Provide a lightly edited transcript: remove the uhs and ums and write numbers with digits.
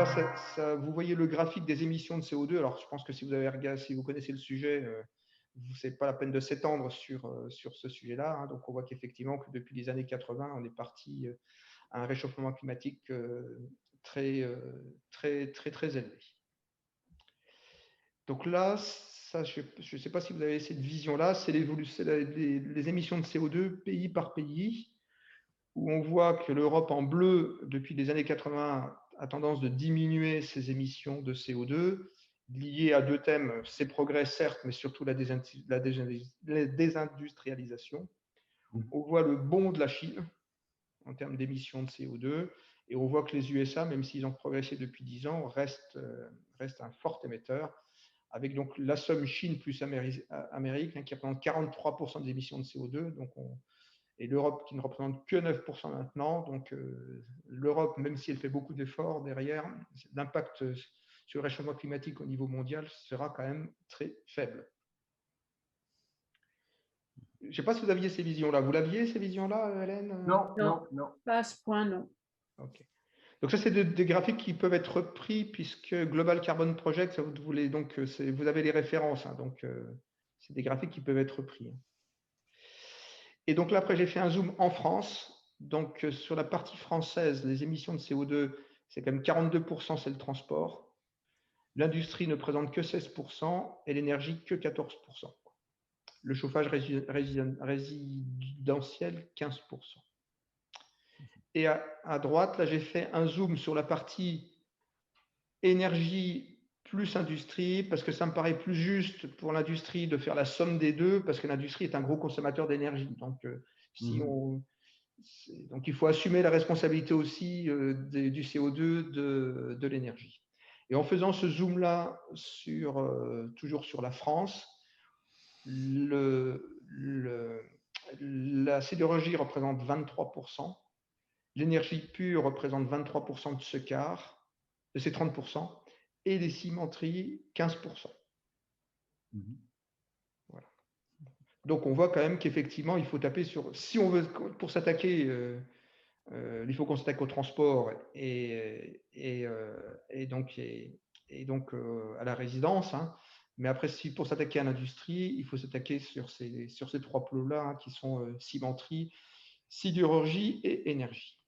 là, vous voyez le graphique des émissions de CO2. Alors, je pense que si vous avez regardé, si vous connaissez le sujet, ce n'est pas la peine de s'étendre sur ce sujet-là, hein. Donc, on voit qu'effectivement, que depuis les années 80, on est parti à un réchauffement climatique très, très, très, très élevé. Donc là, ça, je ne sais pas si vous avez cette vision-là, c'est les émissions de CO2 pays par pays, où on voit que l'Europe en bleu, depuis les années 80, a tendance de diminuer ses émissions de CO2, liées à deux thèmes, ses progrès certes, mais surtout la désindustrialisation. On voit le bond de la Chine en termes d'émissions de CO2, et on voit que les USA, même s'ils ont progressé depuis 10 ans, restent un fort émetteur, avec donc la somme Chine plus Amérique, hein, qui représente 43% des émissions de CO2, donc et l'Europe qui ne représente que 9% maintenant. Donc l'Europe, même si elle fait beaucoup d'efforts derrière, l'impact sur le réchauffement climatique au niveau mondial sera quand même très faible. Je ne sais pas si vous aviez ces visions-là. Vous l'aviez, ces visions-là, Hélène? Non, pas à ce point, non. Ok. Donc ça, c'est des graphiques qui peuvent être repris puisque Global Carbon Project, vous avez les références, hein, donc c'est des graphiques qui peuvent être repris. Et donc là, après, j'ai fait un zoom en France. Donc sur la partie française, les émissions de CO2, c'est quand même 42%, c'est le transport. L'industrie ne présente que 16% et l'énergie que 14%. Le chauffage résidentiel, 15%. Et à droite, là, j'ai fait un zoom sur la partie énergie plus industrie, parce que ça me paraît plus juste pour l'industrie de faire la somme des deux, parce que l'industrie est un gros consommateur d'énergie. Donc, donc, il faut assumer la responsabilité aussi du CO2 de l'énergie. Et en faisant ce zoom-là toujours sur la France, la sidérurgie représente 23%, l'énergie pure représente 23% de ce quart, de ces 30%, et les cimenteries, 15%. Voilà. Donc, on voit quand même qu'effectivement, il faut taper sur... Si on veut, pour s'attaquer, il faut qu'on s'attaque au transport et donc à la résidence, hein. Mais après, pour s'attaquer à l'industrie, il faut s'attaquer sur ces trois pôles-là, hein, qui sont cimenterie, sidérurgie et énergie.